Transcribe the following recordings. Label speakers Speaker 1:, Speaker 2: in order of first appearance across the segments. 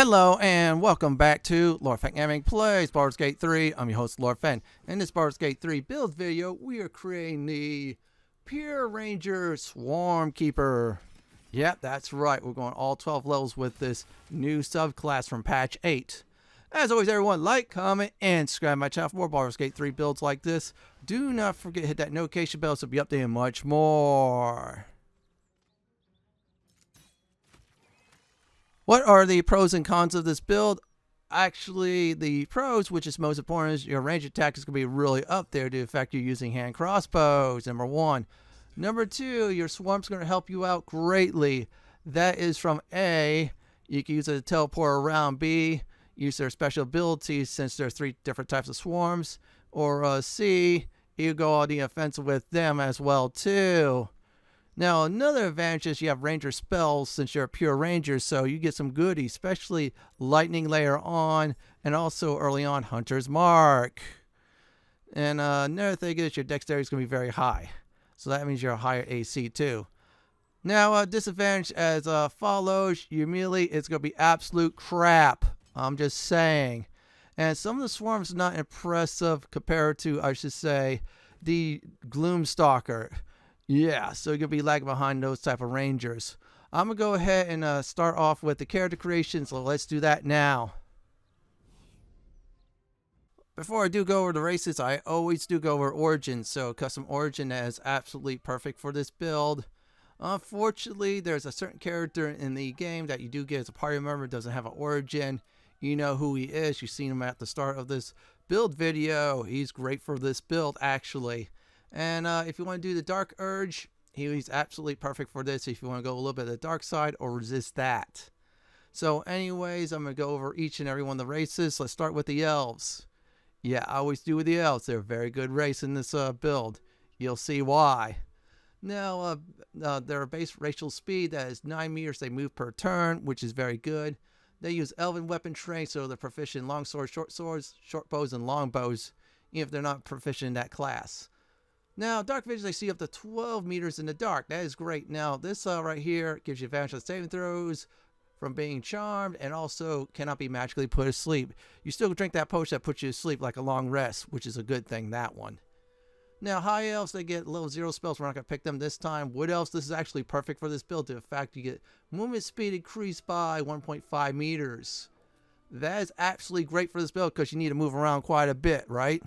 Speaker 1: Hello and welcome back to Lord Fenton Gaming Plays Baldur's Gate 3. I'm your host Lord Fenton. In this Baldur's Gate 3 build video, we are creating the Pure Ranger Swarmkeeper. Yep, that's right. We're going all 12 levels with this new subclass from patch 8. As always, everyone, like, comment, and subscribe to my channel for more Baldur's Gate 3 builds like this. Do not forget to hit that notification bell so you'll be updated much more. What are the pros and cons of this build? Actually, the pros, which is most important, is your range attack is going to be really up there due to the fact you're using hand crossbows, number one. Number two, your swarm's going to help you out greatly. That is from A, you can use it to teleport around. B, use their special abilities since there's 3 different types of swarms. Or C, you go on the offensive with them as well too. Now, another advantage is you have ranger spells since you're a pure ranger, so you get some goodies, especially lightning later on, and also early on Hunter's Mark. And another thing is your dexterity is going to be very high, so that means you're a higher AC too. Now, disadvantage as follows: your melee is going to be absolute crap. I'm just saying. And some of the swarms are not impressive compared to, I should say, the Gloomstalker. Yeah, so you're going to be lagging behind those type of rangers. I'm going to go ahead and start off with the character creation, so let's do that now. Before I do go over the races, I always do go over origins, so custom origin is absolutely perfect for this build. Unfortunately, there's a certain character in the game that you do get as a party member doesn't have an origin. You know who he is. You've seen him at the start of this build video. He's great for this build, actually. And if you want to do the Dark Urge, he's absolutely perfect for this if you want to go a little bit of the dark side or resist that. So anyways, I'm going to go over each and every one of the races. Let's start with the elves. Yeah, I always do with the elves. They're a very good race in this build. You'll see why. Now, their base racial speed, that is 9 meters they move per turn, which is very good. They use elven weapon training, so they're proficient in long swords, short bows, and long bows, even if they're not proficient in that class. Now, dark vision, they see up to 12 meters in the dark. That is great. Now, this right here gives you advantage on saving throws from being charmed, and also cannot be magically put to sleep. You still drink that potion that puts you to sleep like a long rest, which is a good thing, that one. Now, high elves, they get level 0 spells. We're not going to pick them this time. Wood elves, this is actually perfect for this build. In fact, you get movement speed increased by 1.5 meters. That is absolutely great for this build because you need to move around quite a bit, right?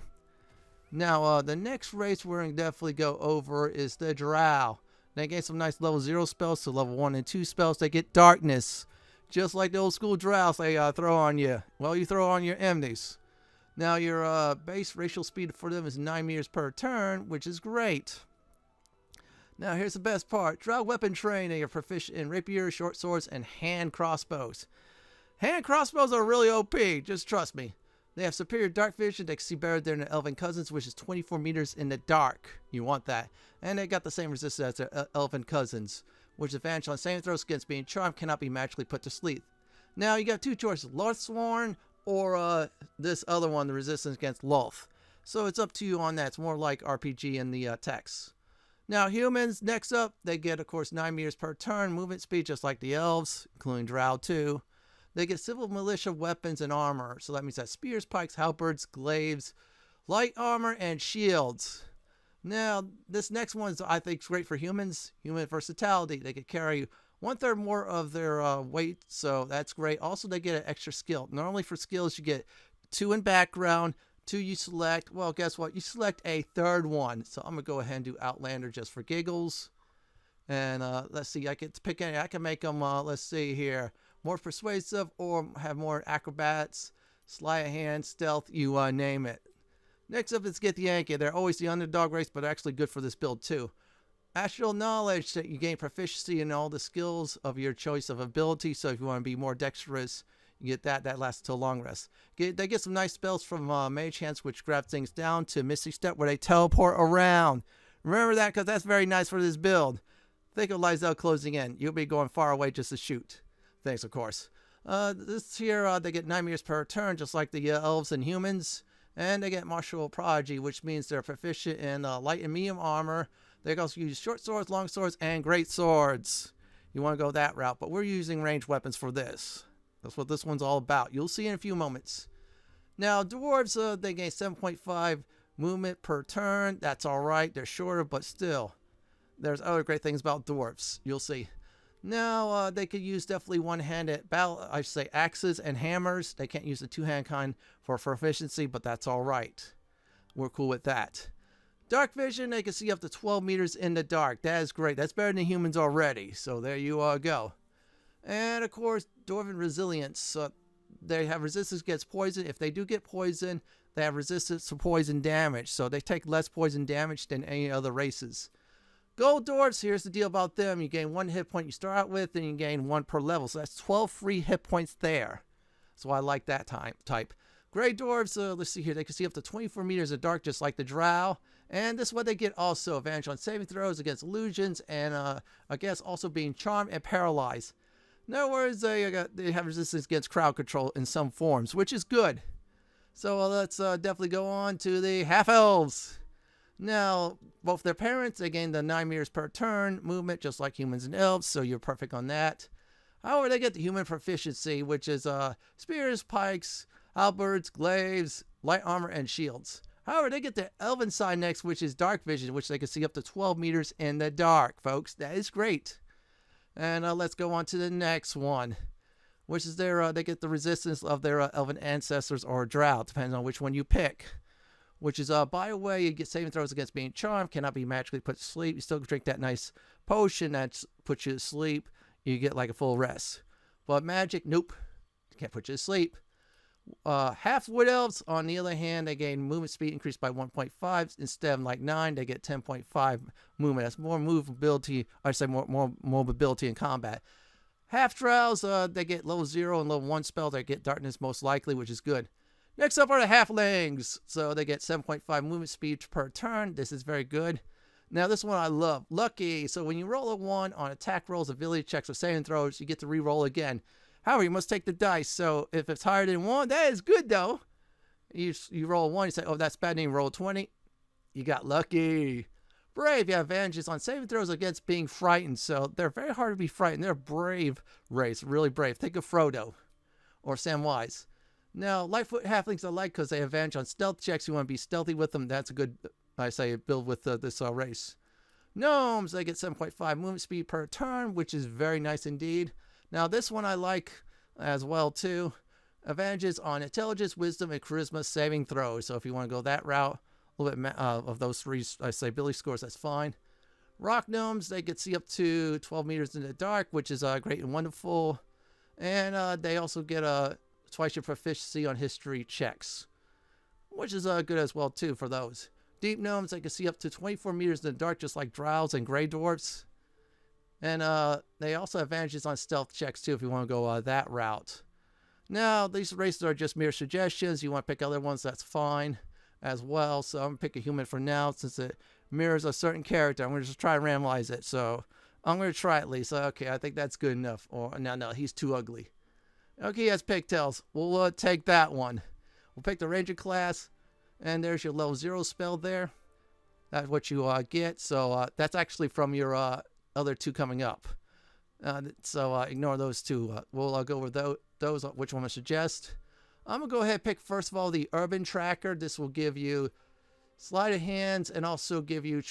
Speaker 1: Now, the next race we're going to definitely go over is the Drow. They get some nice level 0 spells, so level 1 and 2 spells, they get darkness. Just like the old school Drows they throw on you. Well, you throw on your enemies. Now, your base racial speed for them is 9 meters per turn, which is great. Now, here's the best part. Drow weapon training, they are proficient in rapiers, short swords, and hand crossbows. Hand crossbows are really OP, just trust me. They have superior dark vision. They can see better than their elven cousins, which is 24 meters in the dark. You want that. And they got the same resistance as their elven cousins, which is advantage on saving throws against being charmed, cannot be magically put to sleep. Now, you got 2 choices, Lothsworn or this other one, the resistance against Loth. So it's up to you on that. It's more like RPG in the text. Now, humans, next up, they get, of course, 9 meters per turn, movement speed, just like the elves, including Drow too. They get civil militia weapons and armor. So that means that spears, pikes, halberds, glaives, light armor, and shields. Now, this next one is, I think, great for humans. Human versatility. They could carry 1/3 more of their weight, so that's great. Also, they get an extra skill. Normally for skills, you get 2 in background, 2 you select. Well, guess what? You select a 3rd one. So I'm going to go ahead and do Outlander just for giggles. And let's see, I can pick any. I can make them, let's see here, more persuasive or have more acrobats, sleight of hand, stealth, you name it. Next up, let's get the Yankee. They're always the underdog race, but actually good for this build too. Astral knowledge, that you gain proficiency in all the skills of your choice of ability. So if you want to be more dexterous, you get that. That lasts till long rest. They get some nice spells from Mage Hands, which grab things down, to Mystic Step, where they teleport around. Remember that, because that's very nice for this build. Think of Lizelle closing in. You'll be going far away just to shoot. Thanks, of course. This here, they get 9 meters per turn, just like the elves and humans. And they get Martial Prodigy, which means they're proficient in light and medium armor. They can also use short swords, long swords, and great swords. You want to go that route, but we're using ranged weapons for this. That's what this one's all about. You'll see in a few moments. Now, dwarves, they gain 7.5 movement per turn. That's all right. They're shorter, but still. There's other great things about dwarves. You'll see. Now, they could use definitely one-handed battle, I should say axes and hammers. They can't use the two-hand kind for efficiency, but that's all right. We're cool with that. Dark vision, they can see up to 12 meters in the dark. That is great. That's better than humans already. So there you go. And of course, dwarven resilience. They have resistance against poison. If they do get poison, they have resistance to poison damage. So they take less poison damage than any other races. Gold dwarves, here's the deal about them. You gain 1 hit point you start out with, and you gain 1 per level. So that's 12 free hit points there. So I like that type. Gray dwarves, let's see here. They can see up to 24 meters of dark, just like the drow. And this is what they get also. Advantage on saving throws against illusions, and I guess also being charmed and paralyzed. In other words, they have resistance against crowd control in some forms, which is good. So let's definitely go on to the half-elves. Now, both their parents, they gain the 9 meters per turn movement, just like humans and elves, so you're perfect on that. However, they get the human proficiency, which is spears, pikes, halberds, glaives, light armor, and shields. However, they get the elven side next, which is dark vision, which they can see up to 12 meters in the dark, folks. That is great. And let's go on to the next one, which is they get the resistance of their elven ancestors or drow, depending on which one you pick. Which is, by the way, you get saving throws against being charmed, cannot be magically put to sleep. You still drink that nice potion that puts you to sleep. You get like a full rest. But magic, nope. Can't put you to sleep. Half wood elves, on the other hand, they gain movement speed increased by 1.5. Instead of like 9, they get 10.5 movement. That's more movability, I say more mobility in combat. Half drows, they get level 0 and level 1 spells. They get darkness most likely, which is good. Next up are the halflings. So they get 7.5 movement speed per turn. This is very good. Now this one I love. Lucky. So when you roll a 1 on attack rolls, ability checks, or saving throws, you get to re-roll again. However, you must take the dice. So if it's higher than 1, that is good though. You roll 1, you say, oh, that's bad, and you roll 20. You got lucky. Brave, you have advantages on saving throws against being frightened. So they're very hard to be frightened. They're a brave race, really brave. Think of Frodo or Samwise. Now, Lightfoot halflings I like because they have advantage on stealth checks. You want to be stealthy with them. That's a good, I say, build with this race. Gnomes, they get 7.5 movement speed per turn, which is very nice indeed. Now, this one I like as well, too. Advantages on intelligence, wisdom, and charisma saving throws. So if you want to go that route, a little bit of those 3, I say, ability scores, that's fine. Rock gnomes, they get see up to 12 meters in the dark, which is great and wonderful. And they also get twice your proficiency on history checks, which is good as well too for those. Deep gnomes, they can see up to 24 meters in the dark, just like drows and gray dwarfs. And they also have advantages on stealth checks too if you want to go that route. Now, these races are just mere suggestions. You want to pick other ones, that's fine as well. So I'm going to pick a human for now since it mirrors a certain character. I'm going to just try and randomize it. So I'm going to try at least. Okay, I think that's good enough. Or no, he's too ugly. Okay, he has pigtails. We'll take that one. We'll pick the ranger class. And there's your level 0 spell there. That's what you get. So that's actually from your other 2 coming up. So ignore those 2. We'll go over those, which one I suggest. I'm going to go ahead and pick, first of all, the Urban Tracker. This will give you sleight of hands and also give you,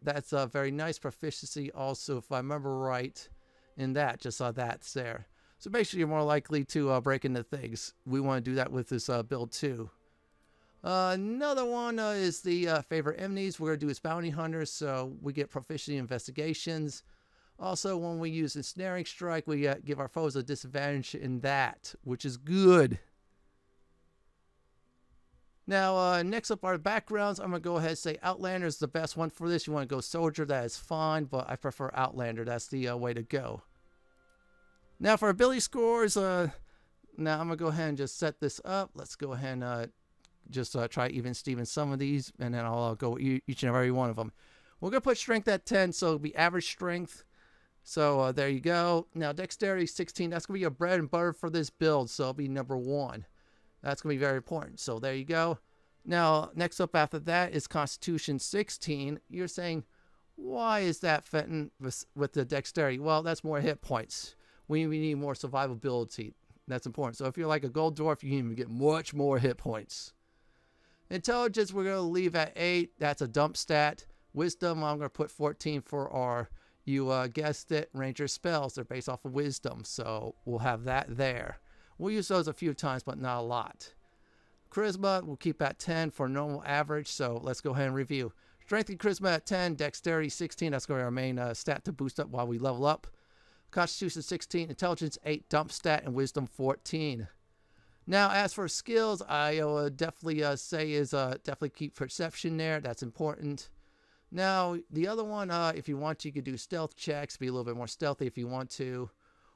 Speaker 1: that's a very nice proficiency also, if I remember right, in that. just that's there. So basically, you're more likely to break into things. We want to do that with this build too. Another one is the Favoured Enemies. We're going to do is Bounty Hunters, so we get proficiency investigations. Also, when we use Ensnaring Strike, we give our foes a disadvantage in that, which is good. Now, next up are backgrounds. I'm going to go ahead and say Outlander is the best one for this. You want to go Soldier, that is fine, but I prefer Outlander. That's the way to go. Now, for ability scores, now I'm going to go ahead and just set this up. Let's go ahead and just try even Steven some of these, and then I'll go each and every one of them. We're going to put strength at 10, so it'll be average strength. So there you go. Now, dexterity 16. That's going to be your bread and butter for this build, so it'll be number 1. That's going to be very important. So there you go. Now, next up after that is Constitution 16. You're saying, why is that, Fenton, with the dexterity? Well, that's more hit points. We need more survivability. That's important. So if you're like a gold dwarf, you can even get much more hit points. Intelligence, we're going to leave at 8. That's a dump stat. Wisdom, I'm going to put 14 for our, you guessed it, ranger spells. They're based off of wisdom, so we'll have that there. We'll use those a few times, but not a lot. Charisma, we'll keep at 10 for normal average, so let's go ahead and review. Strength and Charisma at 10, Dexterity 16, that's going to be our main stat to boost up while we level up. Constitution 16, Intelligence 8, Dump stat, and Wisdom 14. Now, as for skills, I would definitely say is definitely keep Perception there. That's important. Now, the other one, if you want to, you could do stealth checks, be a little bit more stealthy if you want to,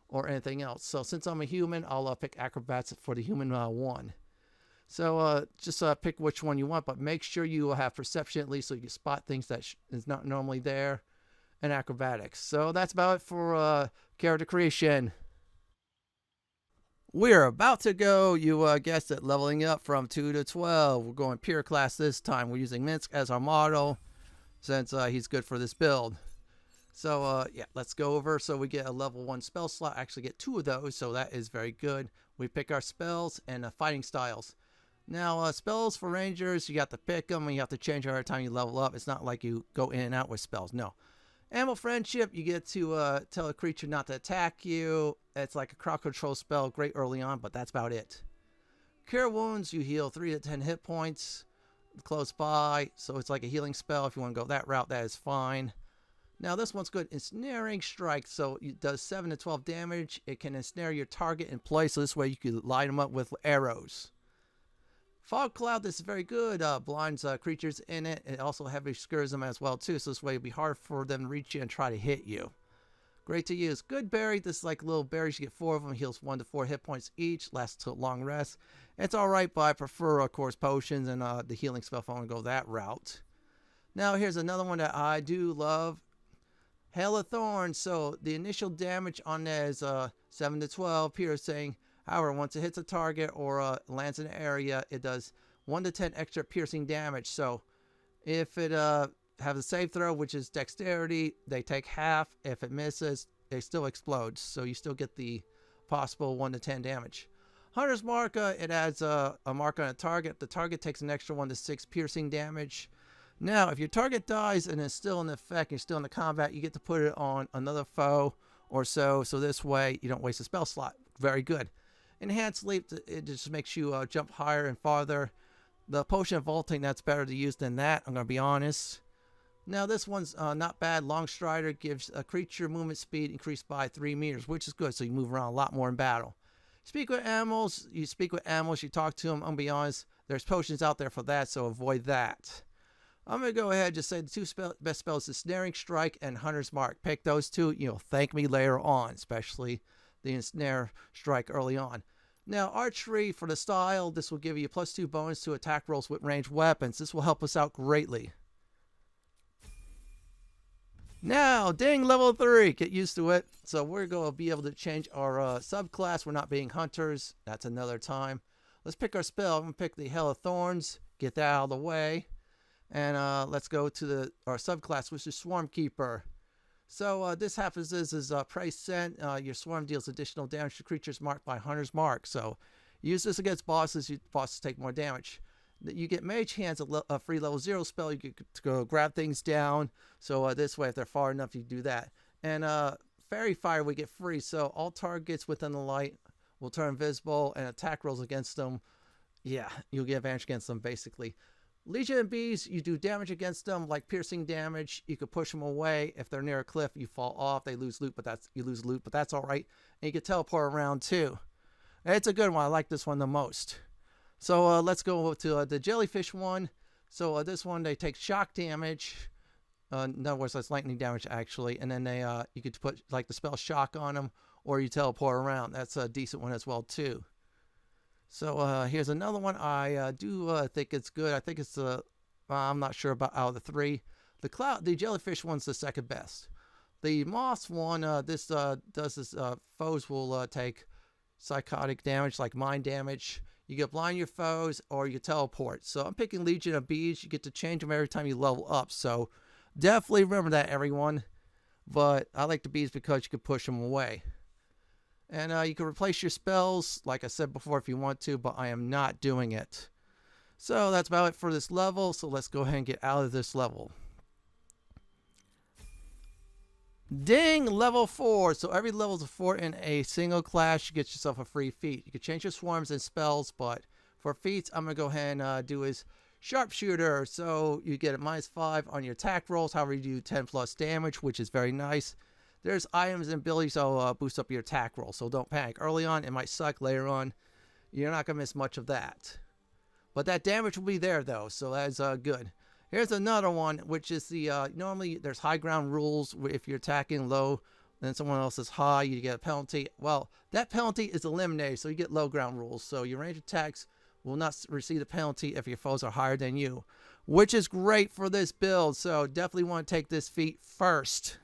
Speaker 1: or anything else. So since I'm a human, I'll pick Acrobats for the human one. So just pick which one you want, but make sure you have Perception at least so you can spot things that is not normally there, and Acrobatics. So that's about it for character creation. We're about to go, you guessed it, leveling up from 2 to 12. We're going pure class this time. We're using Minsk as our model since he's good for this build. So yeah, let's go over. So we get a level 1 spell slot, actually get 2 of those, so that is very good. We pick our spells and fighting styles. Now spells for rangers, you got to pick them and you have to change every time you level up. It's not like you go in and out with spells, no. Animal Friendship, you get to tell a creature not to attack you. It's like a crowd control spell, great early on, but that's about it. Cure Wounds, you heal 3 to 10 hit points close by, so it's like a healing spell. If you want to go that route, that is fine. Now this one's good. Ensnaring Strike, so it does 7 to 12 damage. It can ensnare your target in place, so this way you can light them up with arrows. Fog Cloud, this is very good. Blinds creatures in it. It also heavily skers them as well too, so this way it'll be hard for them to reach you and try to hit you. Great to use. Good Berry, this is like little berries. You get 4 of them. Heals 1 to 4 hit points each. Lasts till long rest. It's alright, but I prefer, of course, potions and the healing spell if I want to go that route. Now here's another one that I do love. Hail of Thorns. So the initial damage on that is 7 to 12 piercing. However, once it hits a target or lands in an area, it does 1 to 10 extra piercing damage. So if it has a save throw, which is dexterity, they take half. If it misses, it still explodes. So you still get the possible 1 to 10 damage. Hunter's Mark, it adds a mark on a target. The target takes an extra 1 to 6 piercing damage. Now, if your target dies and is still in effect, you're still in the combat, you get to put it on another foe or so. So this way, you don't waste a spell slot. Very good. Enhanced Leap, it just makes you jump higher and farther. The Potion of Vaulting, that's better to use than that, I'm going to be honest. Now this one's not bad. Long Strider gives a creature movement speed increased by 3 meters, which is good, so you move around a lot more in battle. Speak with animals, you talk to them. I'm going to be honest, there's potions out there for that, so avoid that. I'm going to go ahead and just say the 2 best spells is Snaring Strike and Hunter's Mark. Pick those 2, you'll thank me later on, especially the Ensnare Strike early on. Now, Archery, for the style, this will give you a +2 bonus to attack rolls with ranged weapons. This will help us out greatly. Now, ding, level 3. Get used to it. So we're going to be able to change our subclass. We're not being hunters. That's another time. Let's pick our spell. I'm going to pick the Hail of Thorns. Get that out of the way. And let's go to our subclass, which is Swarmkeeper. So this happens is price sent. Your swarm deals additional damage to creatures marked by Hunter's Mark. So use this against bosses. Bosses take more damage. You get Mage Hands, a free level 0 spell. You get to go grab things down. So this way, if they're far enough, you do that. And Fairy Fire we get free. So all targets within the light will turn invisible, and attack rolls against them, yeah, you'll get advantage against them basically. Legion of Bees, you do damage against them, like piercing damage. You could push them away. If they're near a cliff, you fall off. They lose loot, but that's all right. And you can teleport around too. It's a good one. I like this one the most. So let's go to the Jellyfish one. So this one, they take shock damage. In other words, that's lightning damage actually. And then they you could put like the spell Shock on them, or you teleport around. That's a decent one as well too. So here's another one. I do think it's good. I think it's I'm not sure about out of the 3. The Jellyfish one's the second best. The Moss one, this does this. Foes will take psychotic damage, like mind damage. You get blind your foes, or you teleport. So I'm picking Legion of Bees. You get to change them every time you level up. So definitely remember that, everyone. But I like the bees because you can push them away. And you can replace your spells, like I said before, if you want to, but I am not doing it. So that's about it for this level. So let's go ahead and get out of this level. Ding! Level 4. So every level is a 4 in a single class. You get yourself a free feat. You can change your swarms and spells, but for feats, I'm going to go ahead and do is Sharpshooter. So you get a -5 on your attack rolls. However, you do 10 plus damage, which is very nice. There's items and abilities that will boost up your attack roll. So don't panic. Early on, it might suck. Later on, you're not going to miss much of that. But that damage will be there, though. So that's good. Here's another one, which is the, normally there's high ground rules. If you're attacking low, then someone else is high, you get a penalty. Well, that penalty is eliminated, so you get low ground rules. So your range attacks will not receive the penalty if your foes are higher than you, which is great for this build. So definitely want to take this feat first.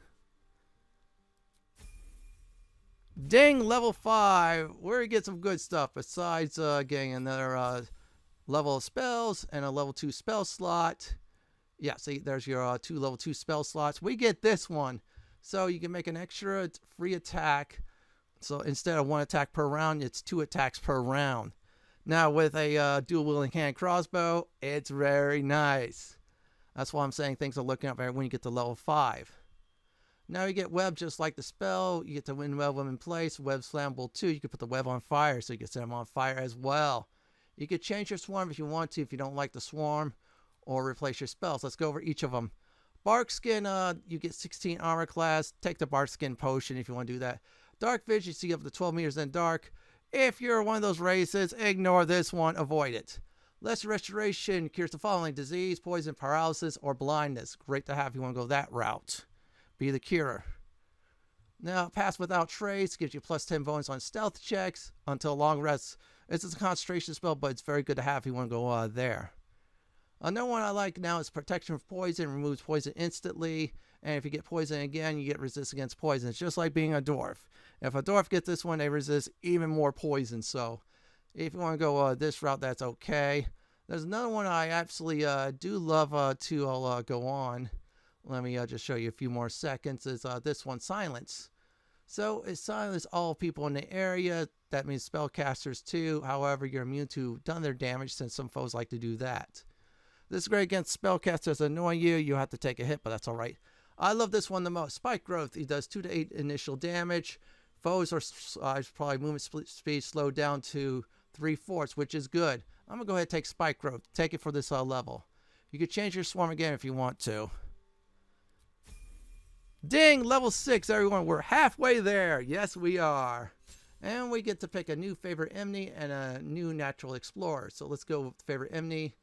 Speaker 1: Ding, level 5. We're going to get some good stuff besides getting another level of spells and a level 2 spell slot. Yeah, see, there's your 2 level 2 spell slots. We get this one. So you can make an extra free attack. So instead of 1 attack per round, it's 2 attacks per round. Now with a dual wielding hand crossbow, it's very nice. That's why I'm saying things are looking up when you get to level 5. Now you get web just like the spell. You get to win web in place. Web's flammable too. You can put the web on fire, so you can set them on fire as well. You can change your swarm if you want to, if you don't like the swarm, or replace your spells. Let's go over each of them. Barkskin, you get 16 armor class. Take the Barkskin potion if you want to do that. Dark Vision, you see up to 12 meters in dark. If you're one of those races, ignore this one. Avoid it. Less Restoration cures the following: disease, poison, paralysis, or blindness. Great to have if you want to go that route. Be the curer. Now, Pass Without Trace gives you plus 10 bonus on stealth checks until long rests. This is a concentration spell, but it's very good to have if you want to go there. Another one I like now is Protection from Poison. Removes poison instantly. And if you get poison again, you get resist against poison. It's just like being a dwarf. If a dwarf gets this one, they resist even more poison. So if you want to go this route, that's okay. There's another one I absolutely do love to. I'll go on. Let me just show you a few more seconds. Is this one, Silence. So it silences all people in the area. That means spellcasters too. However, you're immune to their damage, since some foes like to do that. This is great against spellcasters annoying you. You have to take a hit, but that's alright. I love this one the most. Spike Growth. He does 2 to 8 initial damage. Foes are probably movement speed slowed down to 3/4, which is good. I'm going to go ahead and take Spike Growth. Take it for this level. You can change your swarm again if you want to. Ding! Level 6, everyone. We're halfway there. Yes, we are. And we get to pick a new Favoured Enemy and a new Natural Explorer. So let's go with Favoured Enemy.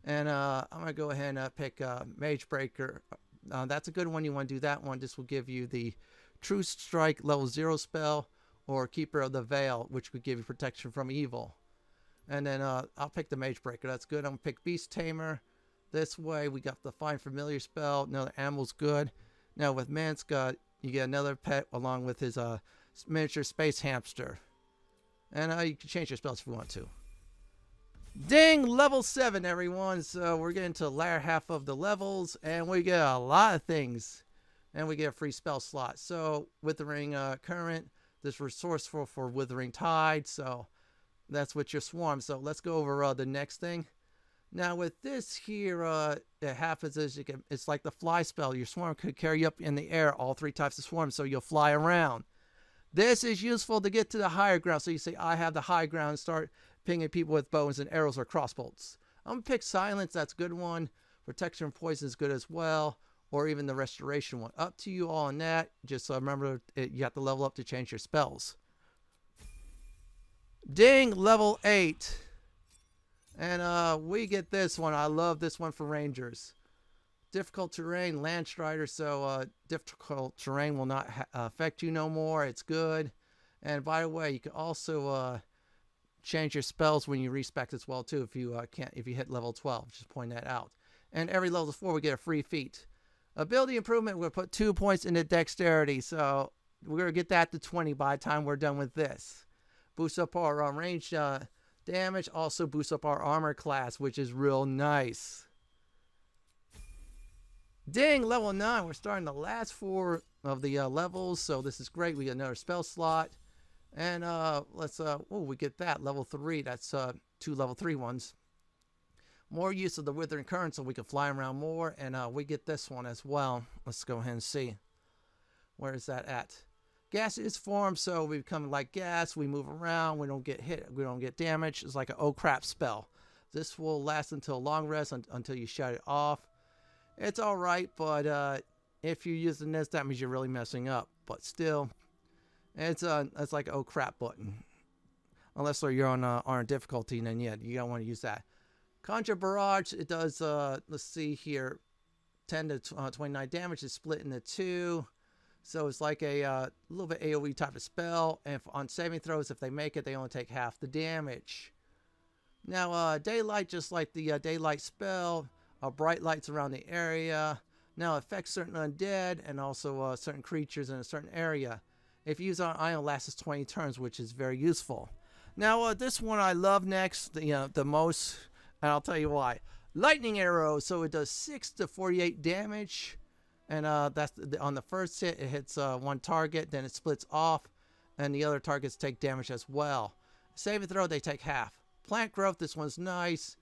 Speaker 1: And I'm going to go ahead and pick Oathbreaker. That's a good one. You want to do that one. This will give you the True Strike level 0 spell, or Keeper of the Veil, which would give you protection from evil. And then I'll pick the Oathbreaker. That's good. I'm going to pick Beast Tamer. This way we got the Find Familiar spell. Another animal's good. Now with Manska, you get another pet along with his miniature space hamster. And you can change your spells if you want to. Ding! Level 7, everyone. So we're getting to the latter half of the levels, and we get a lot of things. And we get a free spell slot. So Withering Current, this resourceful for Withering Tide. So that's with your swarm. So let's go over the next thing. Now with this here, it happens is it's like the fly spell. Your swarm could carry you up in the air, all 3 types of swarms, so you'll fly around. This is useful to get to the higher ground. So you say, I have the high ground, and start pinging people with bows and arrows or crossbolts. I'm going to pick Silence. That's a good one. Protection from Poison is good as well. Or even the Restoration one. Up to you all on that. Just remember, you have to level up to change your spells. Ding! Level 8. And we get this one. I love this one for Rangers. Difficult terrain, Landstrider. So difficult terrain will not affect you no more. It's good. And by the way, you can also change your spells when you respec as well too. If you hit level 12, just point that out. And every level 4 we get a free feat. Ability improvement, we're going to put 2 points into dexterity. So we're going to get that to 20 by the time we're done with this. Boost up our range damage. Also boosts up our armor class, which is real nice. Ding! Level 9. We're starting the last 4 of the levels. So this is great. We get another spell slot. And let's we get that level 3. That's 2 level 3 ones. More use of the Withering Current so we can fly around more, and we get this one as well. Let's go ahead and see. Where is that at? Gas is formed, so we become like gas. We move around. We don't get hit. We don't get damaged. It's like an oh crap spell. This will last until long rest until you shut it off. It's alright, but if you're using this, that means you're really messing up. But still, it's like an oh crap button. Unless you're on difficulty, then yeah, you don't want to use that. Conjure Barrage, it does, let's see here, 10 to 29 damage. Is split into 2. So it's like a little bit AoE type of spell. And on saving throws, if they make it, they only take half the damage. Now, Daylight, just like the Daylight spell, bright lights around the area. Now, affects certain undead and also certain creatures in a certain area. If you use on Ion, lasts 20 turns, which is very useful. Now, this one I love next, the most, and I'll tell you why. Lightning Arrow, so it does 6 to 48 damage. And that's on the first hit, it hits one target, then it splits off, and the other targets take damage as well. Save and throw, they take half. Plant growth, this one's nice.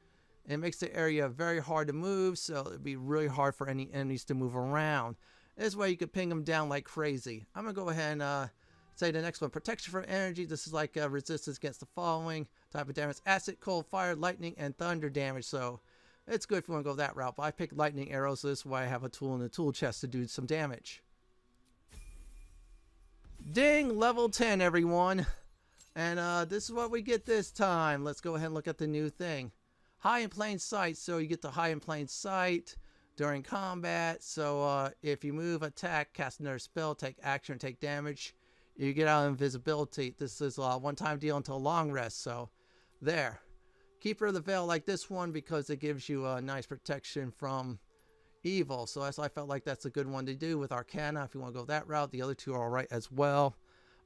Speaker 1: It makes the area very hard to move, so it'd be really hard for any enemies to move around. This way you could ping them down like crazy. I'm going to go ahead and say the next one. Protection from energy, this is like resistance against the following type of damage. Acid, cold, fire, lightning, and thunder damage, so it's good if you want to go that route. But I picked lightning arrows, so this way I have a tool in the tool chest to do some damage. Ding! Level 10, everyone. And this is what we get this time. Let's go ahead and look at the new thing. High in plain sight, so you get the high in plain sight during combat. So if you move, attack, cast another spell, take action, take damage, you get out of invisibility. This is a one-time deal until long rest, so there. Keeper of the Veil, like this one, because it gives you a nice protection from evil. So I felt like that's a good one to do with Arcana if you want to go that route. The other two are alright as well.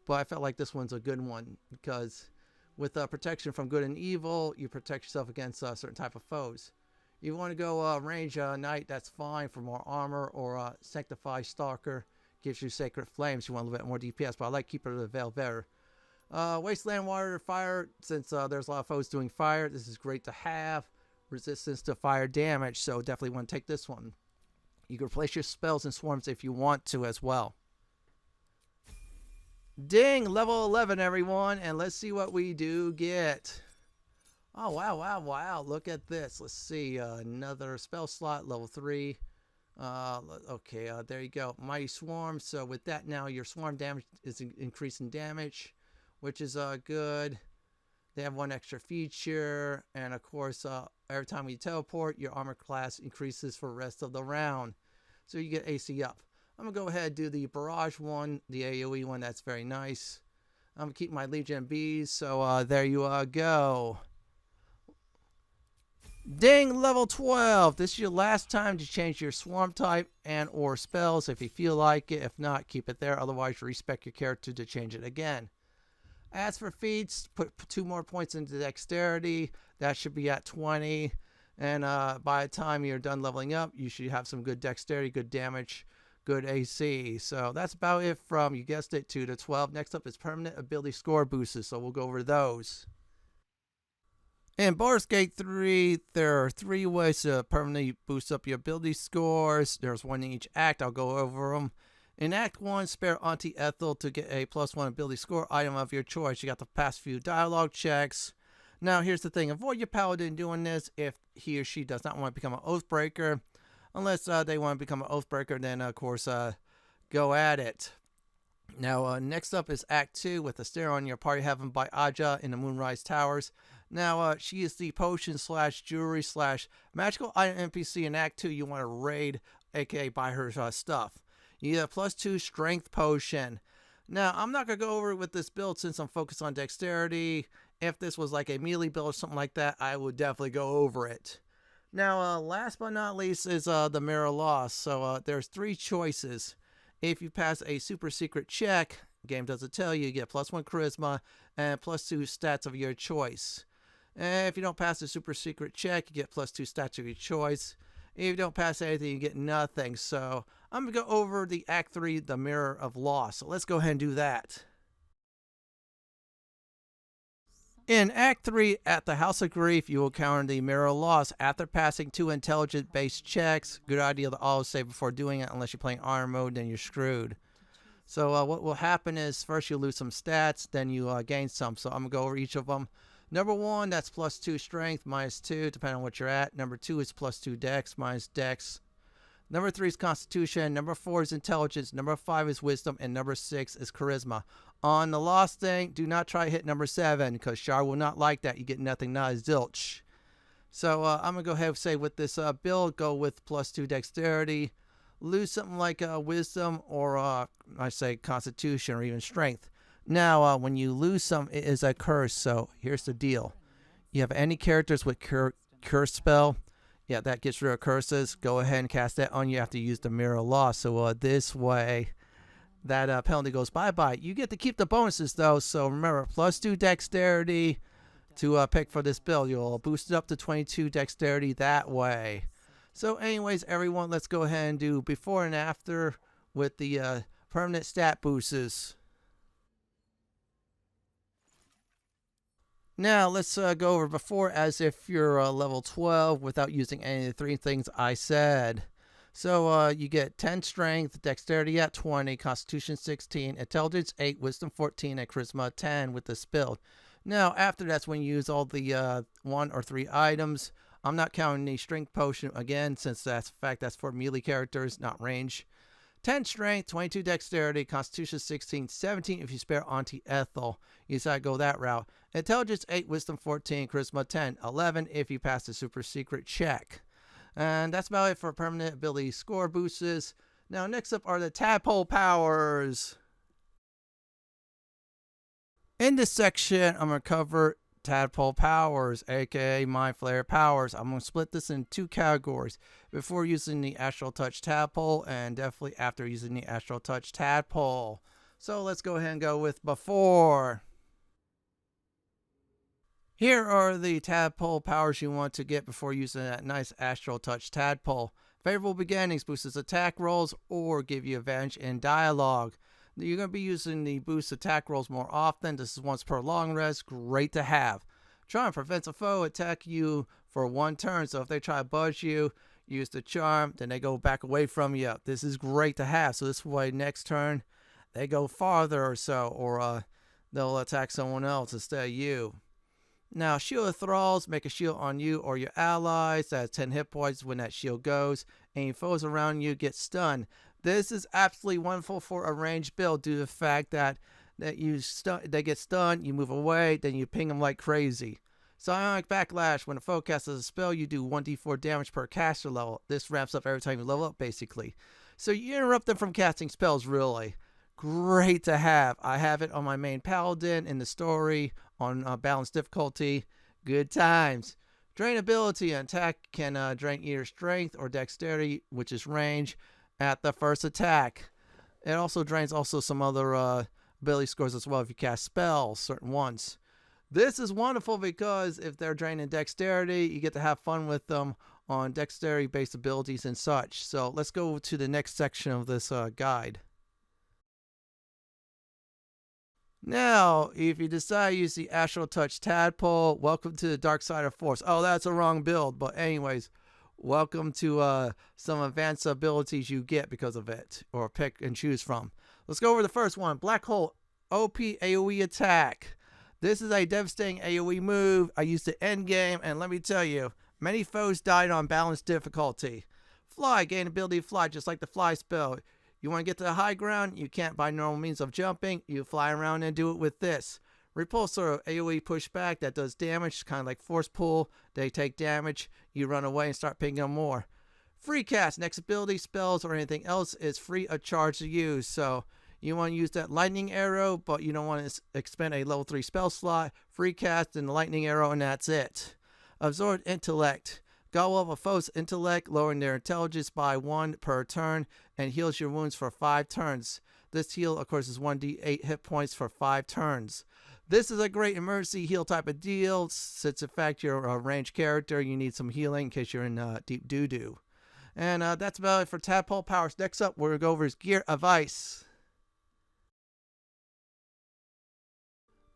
Speaker 1: But I felt like this one's a good one because with protection from good and evil, you protect yourself against certain type of foes. You want to go range knight, that's fine for more armor, or sanctify stalker gives you sacred flames. You want a little bit more DPS, but I like Keeper of the Veil better. Wasteland water fire, since there's a lot of foes doing fire, this is great to have. Resistance to fire damage, so definitely want to take this one. You can replace your spells and swarms if you want to as well. Ding! Level 11, everyone, and let's see what we do get. Oh, wow, wow, wow. Look at this. Let's see. Another spell slot, level 3. Okay, there you go. Mighty Swarm. So with that now, your swarm damage is increasing damage, which is good. They have one extra feature. And, of course, every time you teleport, your armor class increases for the rest of the round. So you get AC up. I'm going to go ahead and do the Barrage one, the AoE one. That's very nice. I'm going to keep my Legion Bees. So there you go. Ding! Level 12. This is your last time to change your swarm type and or spells if you feel like it. If not, keep it there. Otherwise, respec your character to change it again. As for feats, put 2 more points into dexterity. That should be at 20. And by the time you're done leveling up, you should have some good dexterity, good damage, good AC. So that's about it from, you guessed it, 2 to 12. Next up is permanent ability score boosters. So we'll go over those. In Baldur's Gate 3, there are 3 ways to permanently boost up your ability scores. There's one in each act. I'll go over them. In Act 1, spare Auntie Ethel to get a +1 ability score item of your choice. You got to pass a few dialogue checks. Now, here's the thing. Avoid your paladin doing this if he or she does not want to become an Oathbreaker. Unless they want to become an Oathbreaker, then, of course, go at it. Now, next up is Act 2 with the Stare on Your Party Heaven by Aja in the Moonrise Towers. Now, she is the potion / jewelry / magical item NPC in Act 2 you want to raid, aka buy her stuff. You get a +2 strength potion. Now, I'm not going to go over it with this build since I'm focused on dexterity. If this was like a melee build or something like that, I would definitely go over it. Now, last but not least is the Mirror Loss. So, there's 3 choices. If you pass a super secret check, game doesn't tell you, you get +1 charisma and +2 stats of your choice. And if you don't pass the super secret check, you get +2 stats of your choice. If you don't pass anything, you get nothing. So I'm going to go over the Act 3, the Mirror of Loss. So let's go ahead and do that. In Act 3, at the House of Grief, you will counter the Mirror Loss after passing 2 intelligence-based checks. Good idea to always save before doing it, unless you're playing armor mode, then you're screwed. So what will happen is, first you lose some stats, then you gain some. So I'm going to go over each of them. Number 1, that's +2 strength, -2, depending on what you're at. Number 2 is +2 dex, minus dex. Number 3 is constitution. Number 4 is intelligence. Number 5 is wisdom. And number 6 is charisma. On the lost thing, do not try to hit number 7, because Shar will not like that. You get nothing, not a zilch. So I'm going to go ahead and say with this build, go with +2 dexterity. Lose something like wisdom or I say constitution or even strength. Now, when you lose some, it is a curse. So here's the deal. You have any characters with curse spell. Yeah, that gets rid of curses. Go ahead and cast that on you after you use the Mirror Loss. So this way, that penalty goes bye-bye. You get to keep the bonuses, though. So remember, +2 dexterity to pick for this build. You'll boost it up to 22 dexterity that way. So anyways, everyone, let's go ahead and do before and after with the permanent stat boosts. Now, let's go over before as if you're level 12 without using any of the 3 things I said. So you get 10 strength, dexterity at 20, constitution 16, intelligence 8, wisdom 14, and charisma 10 with this build. Now, after that's when you use all the 1 or 3 items. I'm not counting the strength potion again, since that's for melee characters, not range. 10 strength, 22 dexterity, constitution 16, 17 if you spare Auntie Ethel. You decide to go that route. Intelligence 8, wisdom 14, charisma 10, 11 if you pass the super secret check. And that's about it for permanent ability score boosts. Now next up are the Tadpole Powers. In this section, I'm going to cover Tadpole Powers, aka Mind Flayer Powers. I'm going to split this in 2 categories. Before using the Astral Touch Tadpole, and definitely after using the Astral Touch Tadpole. So let's go ahead and go with before. Here are the Tadpole Powers you want to get before using that nice Astral Touch Tadpole. Favorable Beginnings boosts attack rolls or give you advantage in dialogue. You're going to be using the boost attack rolls more often. This is once per long rest. Great to have. Charm prevents a foe attack you for 1 turn. So if they try to buzz you, use the charm, then they go back away from you. This is great to have. So this way next turn, they go farther or so. Or they'll attack someone else instead of you. Now, Shield of Thralls, make a shield on you or your allies. That's 10 hit points when that shield goes. Any foes around you get stunned. This is absolutely wonderful for a ranged build due to the fact that they get stunned, you move away, then you ping them like crazy. Psionic Backlash, when a foe casts a spell, you do 1d4 damage per caster level. This ramps up every time you level up, basically. So you interrupt them from casting spells, really. Great to have. I have it on my main paladin in the story on balanced difficulty. Good times. Drain ability, an attack can drain either strength or dexterity, which is range, at the first attack. It also drains some other ability scores as well if you cast spells, certain ones. This is wonderful because if they're draining dexterity, you get to have fun with them on dexterity-based abilities and such. So let's go to the next section of this guide. Now, if you decide to use the Astral Touch Tadpole, welcome to the dark side of Force. Oh, that's a wrong build, but anyways, welcome to some advanced abilities you get because of it, or pick and choose from. Let's go over the first one. Black Hole OP AoE attack. This is a devastating AoE move. I used it end game, and let me tell you, many foes died on balanced difficulty. Fly, gain ability to fly, just like the fly spell. You want to get to the high ground, you can't by normal means of jumping, you fly around and do it with this. Repulsor, AoE pushback that does damage, kind of like Force Pull. They take damage, you run away and start pinging them more. Free cast, next ability, spells, or anything else is free of charge to use. So you want to use that lightning arrow, but you don't want to expend a level 3 spell slot. Free cast and the lightning arrow, and that's it. Absorb intellect. Gobble up a foe's intellect, lowering their intelligence by 1 per turn, and heals your wounds for 5 turns. This heal, of course, is 1d8 hit points for 5 turns. This is a great emergency heal type of deal. Since, in fact, you're a ranged character, you need some healing in case you're in deep doo-doo. And that's about it for Tadpole Powers. Next up, we're going to go over his Gear of Ice.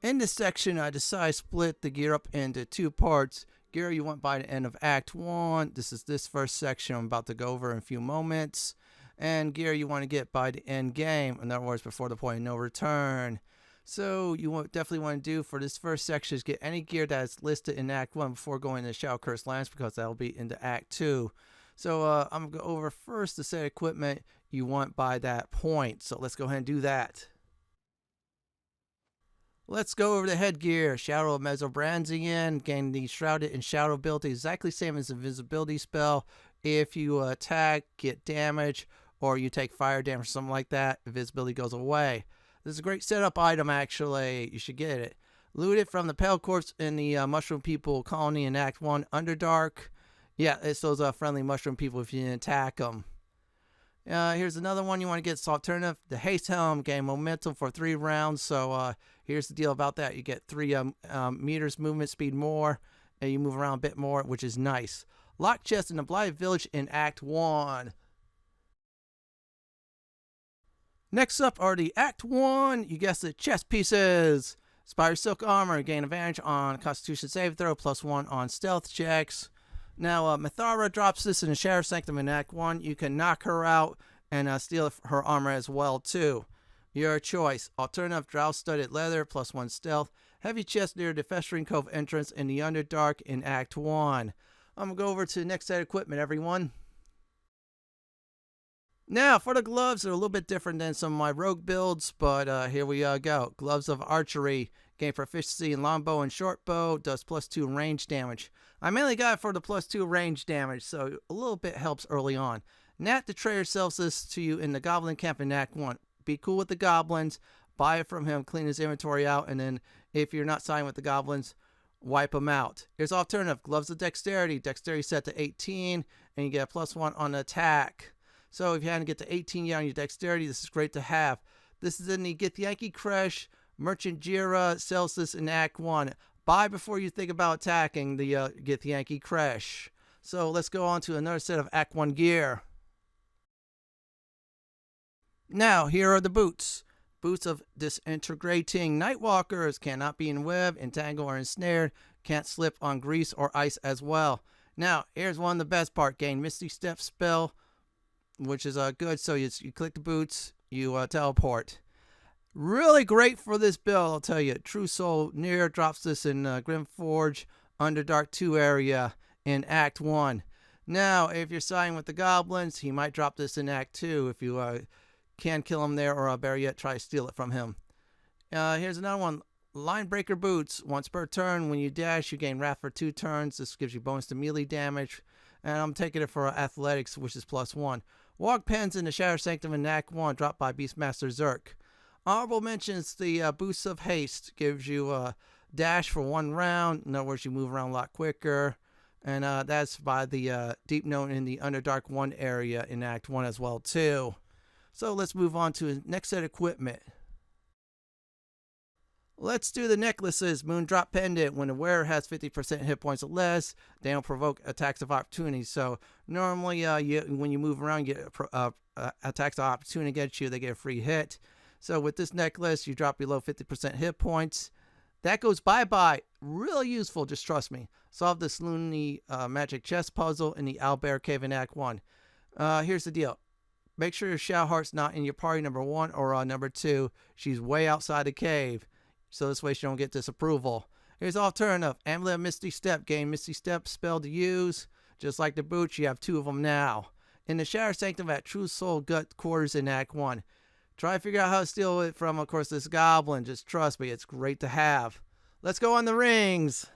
Speaker 1: In this section, I decided to split the gear up into two parts. Gear you want by the end of Act 1. This is this first section I'm about to go over in a few moments. And gear you want to get by the end game. In other words, before the point of no return. So you definitely want to do for this first section is get any gear that is listed in Act 1 before going to Shadow Curse Lands, because that'll be into Act 2. So I'm going to go over first the set of equipment you want by that point. So let's go ahead and do that. Let's go over the headgear. Shadow of Mesobranzian. Gain the Shrouded in Shadow ability, exactly same as invisibility spell. If you attack, get damage, or you take fire damage or something like that, invisibility goes away. This is a great setup item, actually. You should get it. Loot it from the Pale Corpse in the Mushroom People colony in Act 1, Underdark. Yeah, it's those friendly Mushroom People if you didn't attack them. Here's another one you want to get. It's alternative. The Haste Helm, gain momentum for 3 rounds. So here's the deal about that. You get 3 meters movement speed more, and you move around a bit more, which is nice. Lock chest in the Blighted Village in Act 1. Next up are the Act 1, you guessed it, chest pieces. Spire Silk Armor, gain advantage on Constitution save throw, +1 on stealth checks. Now, Mithara drops this in the Shadow Sanctum in Act 1. You can knock her out and steal her armor as well, too. Your choice. Alternative, Drow-studded leather, +1 stealth. Heavy chest near the Festering Cove entrance in the Underdark in Act 1. I'm going to go over to the next set of equipment, everyone. Now, for the gloves, they're a little bit different than some of my rogue builds, but here we go. Gloves of Archery. Gain proficiency in longbow and shortbow. Does +2 range damage. I mainly got it for the +2 range damage, so a little bit helps early on. Nat the Trader sells this to you in the Goblin Camp in Act 1. Be cool with the Goblins. Buy it from him, clean his inventory out, and then if you're not siding with the Goblins, wipe them out. Here's alternative. Gloves of Dexterity. Dexterity set to 18, and you get a +1 on attack. So if you hadn't get to 18 yet on your Dexterity, this is great to have. This is in the Githyanki Crash. Merchant Jira sells this in Act 1. Buy before you think about attacking the Githyanki Crash. So let's go on to another set of Act 1 gear. Now, here are the boots. Boots of Disintegrating Nightwalkers. Cannot be in web, entangle, or ensnared. Can't slip on grease or ice as well. Now, here's one of the best part. Gain Misty Step spell, which is good. So you click the boots, you teleport. Really great for this build, I'll tell you. True Soul Near drops this in Grimforge, Underdark 2 area in Act 1. Now, if you're siding with the Goblins, he might drop this in Act 2 if you can kill him there, or better yet, try to steal it from him. Here's another one. Linebreaker Boots. Once per turn, when you dash, you gain Wrath for 2 turns. This gives you bonus to melee damage. And I'm taking it for Athletics, which is +1. Walk Pens in the Shadow Sanctum in Act 1, dropped by Beastmaster Zerk. Honorable mentions the Boost of Haste. Gives you a dash for 1 round. In other words, you move around a lot quicker. And that's by the Deep Known in the Underdark 1 area in Act 1 as well, too. So let's move on to the next set of equipment. Let's do the necklaces. Moondrop Pendant. When the wearer has 50% hit points or less, they don't provoke attacks of opportunity. So normally when you move around, you get attacks of opportunity against you. They get a free hit. So with this necklace, you drop below 50% hit points. That goes bye-bye. Really useful, just trust me. Solve this Looney Magic Chest puzzle in the Owlbear Cave in Act 1. Here's the deal. Make sure your Shadow Heart's not in your party, number 1, or number 2. She's way outside the cave, so this way she don't get disapproval. Here's alternative. Amulet of Misty Step. Gain Misty Step spell to use. Just like the boots, you have 2 of them now. In the Shadow Sanctum at True Soul Gut Quarters in Act 1. Try to figure out how to steal it from, of course, this goblin. Just trust me, it's great to have. Let's go on the rings.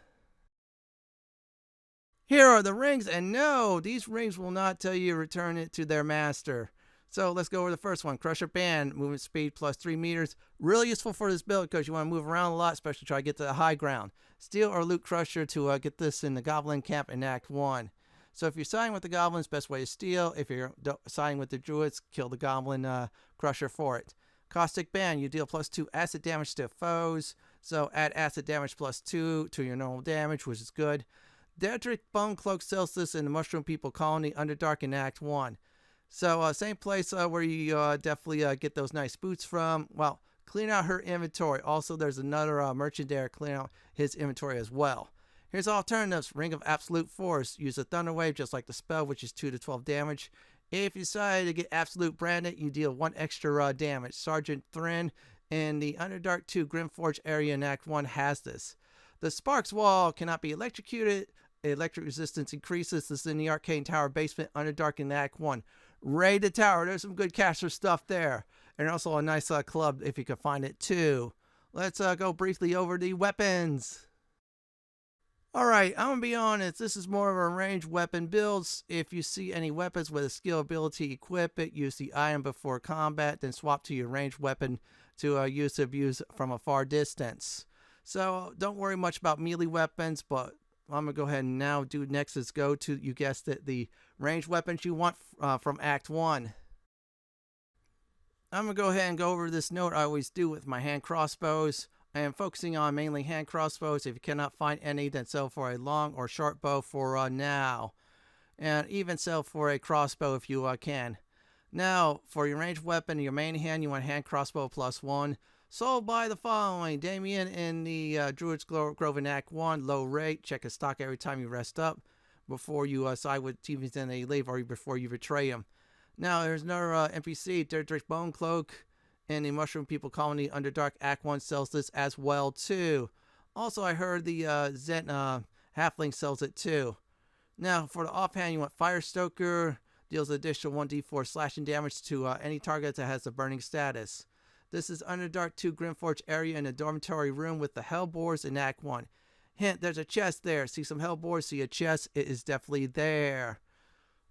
Speaker 1: Here are the rings, and no, these rings will not tell you to return it to their master. So let's go over the first one. Crusher Band, movement speed +3 meters. Really useful for this build because you want to move around a lot, especially try to get to the high ground. Steal or loot Crusher to get this in the Goblin Camp in Act 1. So if you're siding with the Goblins, best way to steal. If you're siding with the Druids, kill the Goblin Crusher for it. Caustic Band, you deal +2 acid damage to foes. So add acid damage +2 to your normal damage, which is good. Daedric Bone Cloak sells this in the Mushroom People Colony, Underdark in Act 1. So same place where you definitely get those nice boots from. Well, clean out her inventory. Also, there's another merchant there, clean out his inventory as well. Here's alternatives. Ring of Absolute Force. Use a Thunder Wave just like the spell, which is 2 to 12 damage. If you decide to get Absolute Branded, you deal 1 extra damage. Sergeant Thrin in the Underdark 2 Grimforge area in Act 1 has this. The Sparks Wall cannot be electrocuted. Electric resistance increases. This is in the Arcane Tower basement, Underdark in Act 1. Raid the tower. There's some good caster stuff there. And also a nice club if you can find it too. Let's go briefly over the weapons. Alright, I'm going to be honest, this is more of a ranged weapon builds. If you see any weapons with a skill ability, equip it, use the item before combat, then swap to your ranged weapon to use from a far distance. So don't worry much about melee weapons, but I'm going to go ahead and now do next is go to, you guessed it, the ranged weapons you want from Act 1. I'm going to go ahead and go over this note I always do with my hand crossbows. I am focusing on mainly hand crossbows. If you cannot find any, then sell for a long or short bow for now. And even sell for a crossbow if you can. Now, for your ranged weapon, your main hand, you want hand crossbow +1. Sold by the following. Damien in the Druid's Grove in Act 1, low rate. Check his stock every time you rest up. Before you side with teammates and they leave or before you betray them. Now, there's another NPC, Dirt's Bone Cloak. And the Mushroom People Colony Underdark Act 1 sells this as well too. Also, I heard the Zen Halfling sells it too. Now, for the offhand, you want Firestoker. Deals additional 1d4 slashing damage to any target that has a burning status. This is Underdark 2 Grimforge area in a dormitory room with the Hellboars in Act 1. Hint, there's a chest there. See some Hellboars, see a chest. It is definitely there.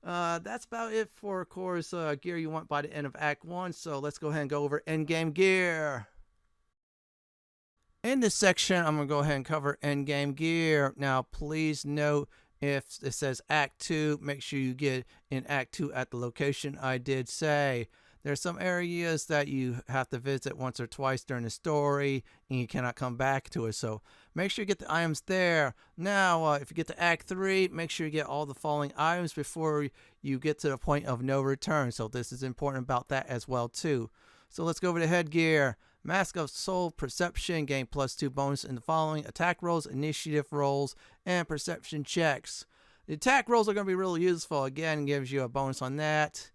Speaker 1: That's about it for, of course, gear you want by the end of Act 1. So let's go ahead and go over endgame gear. In this section, I'm going to go ahead and cover endgame gear. Now, please note if it says Act 2, make sure you get in Act 2 at the location I did say. There's some areas that you have to visit once or twice during the story, and you cannot come back to it. So make sure you get the items there. Now, if you get to Act 3, make sure you get all the following items before you get to the point of no return. So this is important about that as well, too. So let's go over to headgear. Mask of Soul Perception, gain +2 bonus in the following: attack rolls, initiative rolls, and perception checks. The attack rolls are going to be really useful. Again, gives you a bonus on that.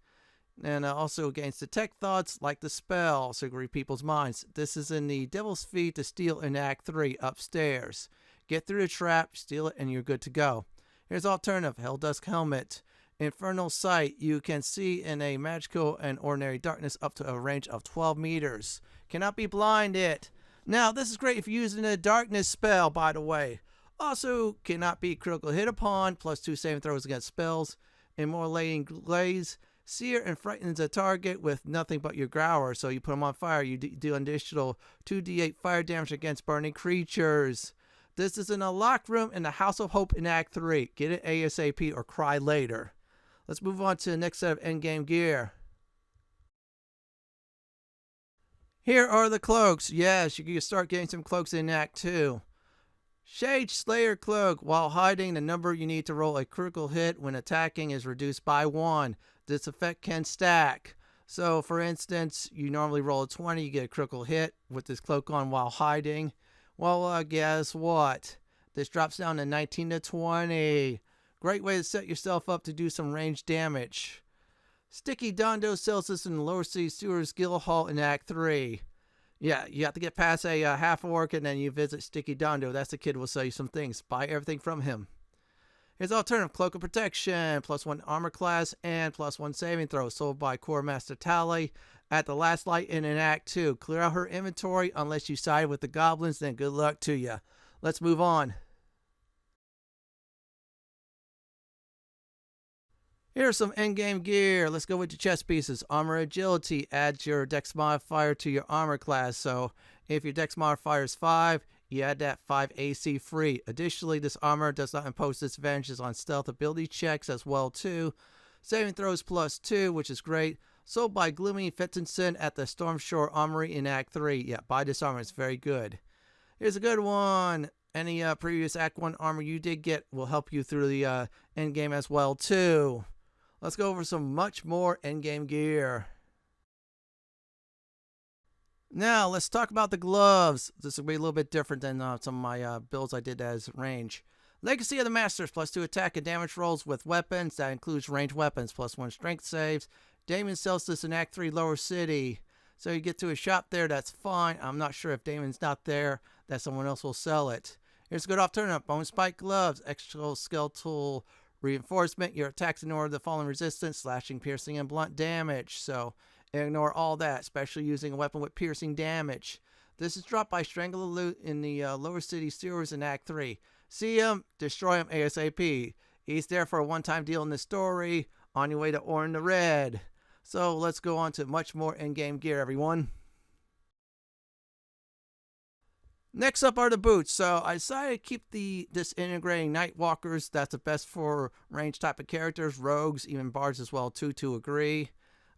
Speaker 1: And also against detect thoughts like the spell, so you can read people's minds. This is in the Devil's Feet to steal in Act 3 upstairs. Get through the trap, steal it, and you're good to go. Here's alternative: Helldusk Helmet. Infernal Sight. You can see in a magical and ordinary darkness up to a range of 12 meters. Cannot be blinded. Now, this is great if you're using a darkness spell, by the way. Also, cannot be critical hit upon, +2 saving throws against spells. Immolating Glaze. Sear and frightens a target with nothing but your growler, so you put them on fire. You do an additional 2d8 fire damage against burning creatures. This is in a locked room in the House of Hope in Act 3. Get it ASAP or cry later. Let's move on to the next set of endgame gear. Here are the cloaks. Yes, you can start getting some cloaks in Act 2. Shade Slayer Cloak. While hiding, the number you need to roll a critical hit when attacking is reduced by 1. This effect can stack. So, for instance, you normally roll a 20, you get a critical hit with this cloak on while hiding. Well, guess what? This drops down to 19 to 20. Great way to set yourself up to do some ranged damage. Sticky Dondo sells this in the Lower Sea Sewers Guild Hall in Act 3. Yeah, you have to get past a half-orc and then you visit Sticky Dondo. That's the kid who will sell you some things. Buy everything from him. Here's alternative: Cloak of Protection, +1 armor class, and +1 saving throw, sold by Core Master Tally at the Last Light in Act 2. Clear out her inventory unless you side with the goblins, then good luck to you. Let's move on. Here's some endgame gear. Let's go with your chest pieces. Armor Agility adds your dex modifier to your armor class. So if your dex modifier is 5, you add that 5 AC free. Additionally, this armor does not impose disadvantages on stealth ability checks as well too. Saving throws +2, which is great. Sold by Gloomy Fenton at the Stormshore Armory in Act 3. Yeah, buy this armor. It's very good. Here's a good one. Any previous Act 1 armor you did get will help you through the endgame as well too. Let's go over some much more endgame gear. Now, let's talk about the gloves. This will be a little bit different than some of my builds I did as range. Legacy of the Masters, +2 attack and damage rolls with weapons. That includes ranged weapons, +1 strength saves. Damon sells this in Act 3 Lower City. So you get to a shop there, that's fine. I'm not sure if Damon's not there, that someone else will sell it. Here's a good alternative. Bone spike gloves, exoskeletal reinforcement. Your attacks ignore the falling resistance, slashing, piercing, and blunt damage. So ignore all that, especially using a weapon with piercing damage. This is dropped by Strangle the Loot in the Lower City sewers in Act 3. See him, destroy him ASAP. He's there for a one-time deal in the story, on your way to Orin the Red. So let's go on to much more in-game gear, everyone. Next up are the boots. So I decided to keep this integrating Nightwalkers. That's the best for range type of characters, rogues, even bards as well too, to agree.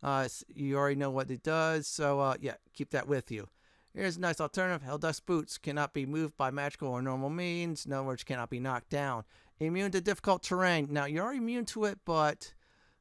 Speaker 1: You already know what it does, so yeah, keep that with you. Here's a nice alternative. Helldust boots cannot be moved by magical or normal means. In other words, cannot be knocked down. Immune to difficult terrain. Now, you're immune to it, but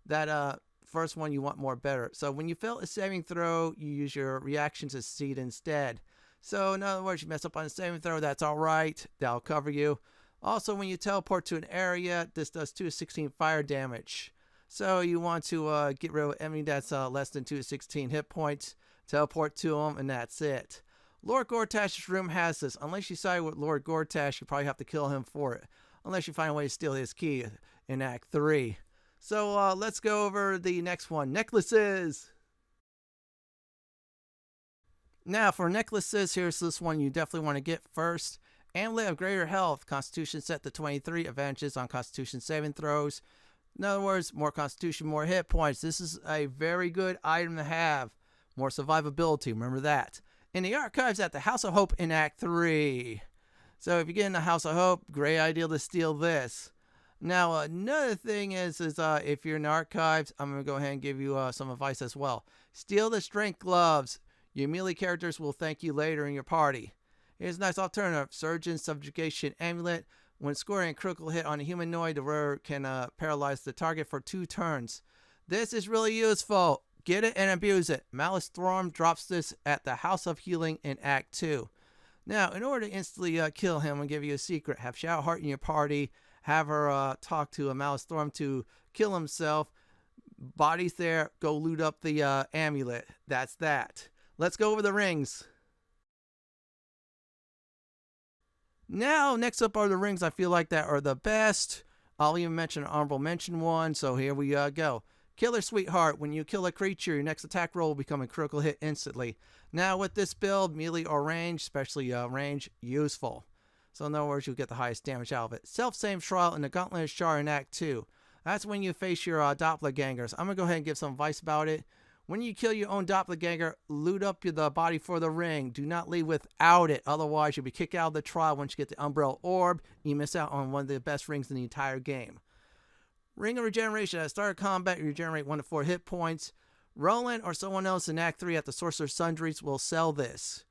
Speaker 1: that first one you want more better. So when you fail a saving throw, you use your reaction to succeed instead. So in other words, you mess up on a saving throw, that's alright. That'll cover you. Also, when you teleport to an area, this does 2 fire damage. So you want to get rid of an enemy that's less than 2 hit points. Teleport to them, and that's it. Lord Gortash's room has this. Unless you side with Lord Gortash, you probably have to kill him for it. Unless you find a way to steal his key in Act 3. So let's go over the next one. Necklaces! Now for necklaces, here's this one you definitely want to get first. Amulet of Greater Health. Constitution set to 23. Advantages on Constitution saving throws. In other words, more Constitution, more hit points. This is a very good item to have. More survivability, remember that. In the archives at the House of Hope in Act 3. So if you get in the House of Hope, great idea to steal this. Now another thing is if you're in the archives, I'm going to go ahead and give you some advice as well. Steal the strength gloves. Your melee characters will thank you later in your party. Here's a nice alternative. Surgeon Subjugation Amulet. When scoring a critical hit on a humanoid, the wearer can paralyze the target for 2 turns. This is really useful. Get it and abuse it. Malice Thorm drops this at the House of Healing in Act 2. Now, in order to instantly kill him and give you a secret, have Shadowheart in your party, have her talk to a Malice Thorm to kill himself. Body's there, go loot up the amulet. That's that. Let's go over the rings. Now, next up are the rings I feel like that are the best. I'll even mention an honorable mention one, so here we go. Killer Sweetheart. When you kill a creature, your next attack roll will become a critical hit instantly. Now with this build, melee or range, especially range, useful. So in other words, you'll get the highest damage out of it. Self-same trial in the Gauntlet of Shar in Act 2. That's when you face your doppelgangers. I'm going to go ahead and give some advice about it. When you kill your own doppelganger, loot up the body for the ring. Do not leave without it. Otherwise, you'll be kicked out of the trial once you get the Umbrella Orb. You miss out on one of the best rings in the entire game. Ring of Regeneration. At the start of combat, you regenerate 1 to 4 hit points. Roland or someone else in Act 3 at the Sorcerer's Sundries will sell this.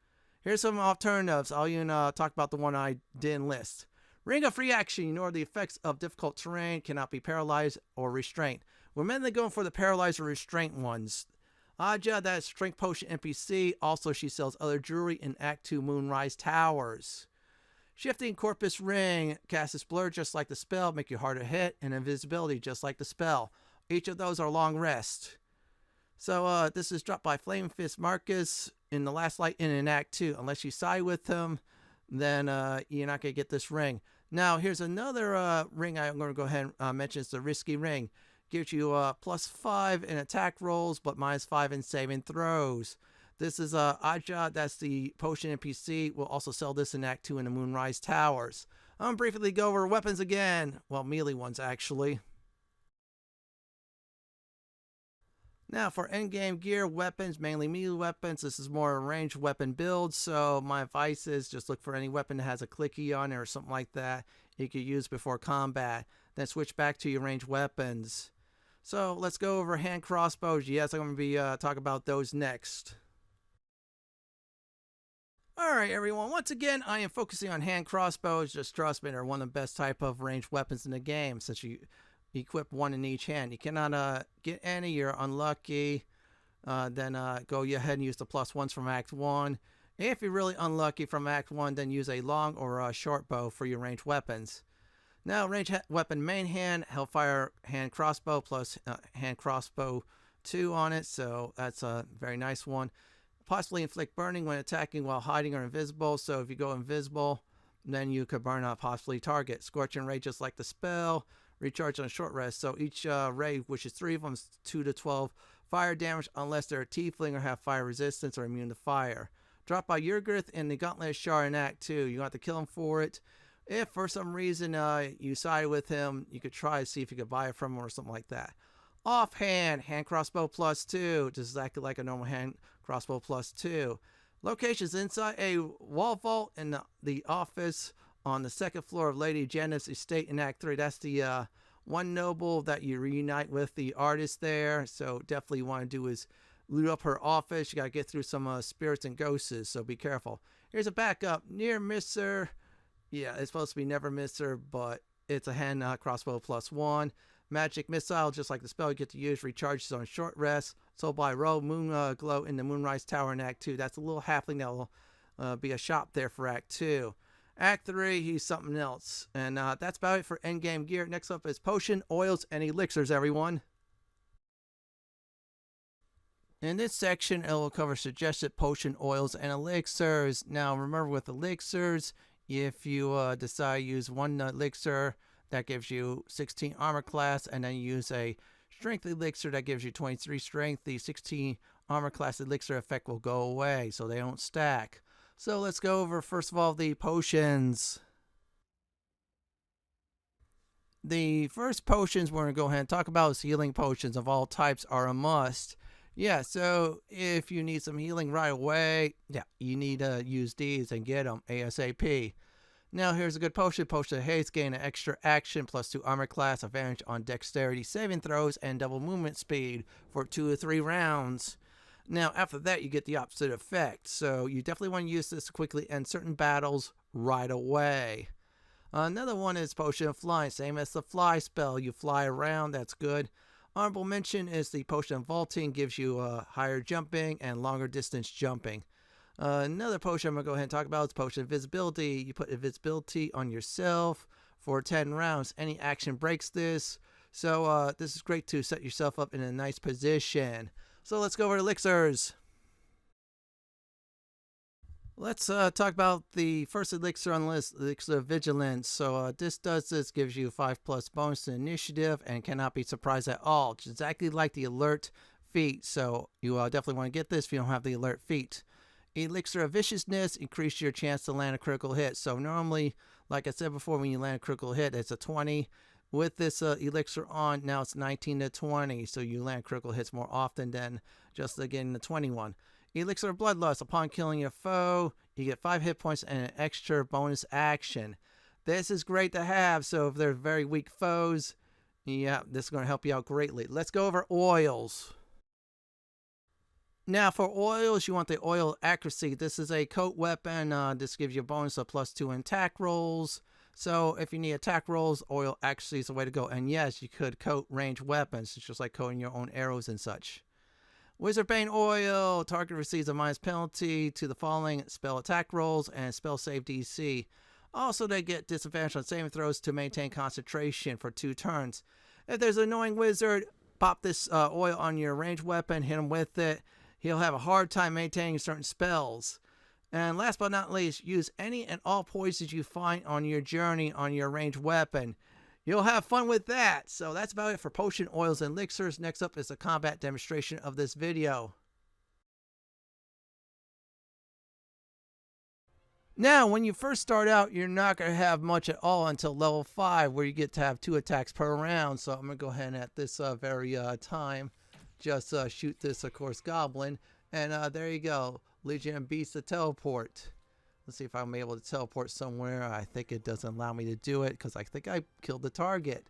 Speaker 1: Here's some alternatives. I'll even talk about the one I didn't list. Ring of Free Action. Ignore the effects of difficult terrain. Cannot be paralyzed or restrained. We're mainly going for the paralyzed or restraint ones. Aja, that is Strength Potion NPC. Also, she sells other jewelry in Act 2 Moonrise Towers. Shifting Corpus Ring. Casts Blur just like the spell, make you harder to hit, and Invisibility just like the spell. Each of those are long rest. So this is dropped by Flame Fist Marcus in the Last Light in Act 2. Unless you side with him, then you're not going to get this ring. Now, here's another ring I'm going to go ahead and mention. It's the Risky Ring. Gives you +5 in attack rolls, but -5 in saving throws. This is Aja, that's the potion NPC. We'll also sell this in Act 2 in the Moonrise Towers. I'm going to briefly go over weapons again. Well, melee ones, actually. Now, for endgame gear, weapons, mainly melee weapons. This is more a ranged weapon build, so my advice is just look for any weapon that has a clicky on it or something like that you could use before combat. Then switch back to your ranged weapons. So, let's go over hand crossbows. Yes, I'm going to be talking about those next. Alright everyone, once again I am focusing on hand crossbows. Just trust me, they're one of the best type of ranged weapons in the game, since you equip one in each hand. You cannot get any, you're unlucky. Then go ahead and use the +1s from Act 1. If you're really unlucky from Act 1, then use a long or a short bow for your ranged weapons. Now, ranged weapon main hand, Hellfire hand crossbow plus hand crossbow 2 on it, so that's a very nice one. Possibly inflict burning when attacking while hiding or invisible, so if you go invisible, then you could burn up possibly target. Scorching Ray just like the spell, recharge on a short rest, so each ray, which is 3 of them, is 2 to 12 fire damage unless they're a tiefling or have fire resistance or immune to fire. Drop by Yurgith in the Gauntlet Shard in Act 2. You have to kill him for it. If for some reason you side with him, you could try to see if you could buy it from him or something like that. Offhand, hand crossbow +2, just exactly like a normal hand crossbow +2. Locations inside a wall vault in the office on the 2nd floor of Lady Jenna's estate in Act 3. That's the one noble that you reunite with the artist there. So definitely you want to do is loot up her office. You got to get through some spirits and ghosts, so be careful. Here's a backup. Near misser. Yeah, it's supposed to be never misser, but it's a hand crossbow +1. Magic missile, just like the spell you get to use, recharges on short rest. Sold by Rogue Moon Glow in the Moonrise Tower in Act 2. That's a little halfling that will be a shop there for Act 2. Act 3, he's something else. And that's about it for endgame gear. Next up is potion, oils, and elixirs, everyone. In this section, it will cover suggested potion, oils, and elixirs. Now, remember with elixirs, if you decide to use one elixir, that gives you 16 armor class, and then you use a strength elixir that gives you 23 strength. The 16 armor class elixir effect will go away, so they don't stack. So let's go over, first of all, the potions. The first potions we're going to go ahead and talk about is healing potions of all types are a must. Yeah, so if you need some healing right away, yeah, you need to use these and get them ASAP. Now here's a good potion. Potion of Haste, gain an extra action +2 armor class, advantage on dexterity saving throws, and double movement speed for 2 to 3 rounds. Now after that you get the opposite effect, so you definitely want to use this to quickly end certain battles right away. Another one is Potion of Flying, same as the fly spell. You fly around, that's good. Honorable mention is the Potion of Vaulting, gives you higher jumping and longer distance jumping. Another potion I'm going to go ahead and talk about is Potion of Invisibility. You put invisibility on yourself for 10 rounds. Any action breaks this. So this is great to set yourself up in a nice position. So let's go over to elixirs. Let's talk about the first elixir on the list, Elixir of Vigilance. So this gives you 5+ bonus to initiative and cannot be surprised at all. It's exactly like the alert feat. So you definitely want to get this if you don't have the alert feat. Elixir of Viciousness, increase your chance to land a critical hit. So normally, like I said before, when you land a critical hit, it's a 20. With this elixir on, now it's 19 to 20. So you land critical hits more often than just getting the 21. Elixir of Bloodlust, upon killing a foe, you get 5 hit points and an extra bonus action. This is great to have, so if they're very weak foes, yeah, this is going to help you out greatly. Let's go over oils. Now for oils, you want the oil accuracy. This is a coat weapon. This gives you a bonus of +2 in attack rolls. So if you need attack rolls, oil accuracy is the way to go. And yes, you could coat ranged weapons. It's just like coating your own arrows and such. Wizardbane oil. Target receives a minus penalty to the following spell attack rolls and spell save DC. Also, they get disadvantage on saving throws to maintain concentration for 2 turns. If there's an annoying wizard, pop this oil on your ranged weapon, hit him with it. He'll have a hard time maintaining certain spells. And last but not least, use any and all poisons you find on your journey on your ranged weapon. You'll have fun with that. So that's about it for potion, oils, and elixirs. Next up is a combat demonstration of this video. Now, when you first start out, you're not going to have much at all until level 5, where you get to have 2 attacks per round. So I'm going to go ahead and at this very time, just shoot this, of course, goblin. And there you go. Legion of Beasts to teleport. Let's see if I'm able to teleport somewhere. I think it doesn't allow me to do it because I think I killed the target.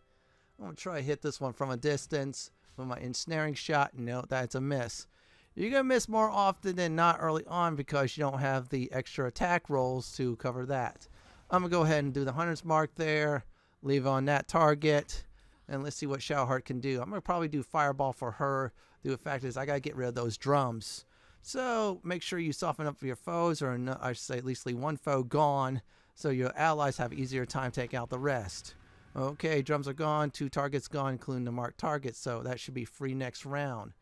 Speaker 1: I'm going to try to hit this one from a distance with my ensnaring shot. No, that's a miss. You're going to miss more often than not early on because you don't have the extra attack rolls to cover that. I'm going to go ahead and do the hunter's mark there. Leave on that target. And let's see what Shadowheart can do. I'm going to probably do Fireball for her. The fact is I got to get rid of those drums. So make sure you soften up for your foes, or no, I should say at least leave one foe gone, so your allies have easier time taking out the rest. Okay, drums are gone, 2 targets gone, including the marked targets, so that should be free next round.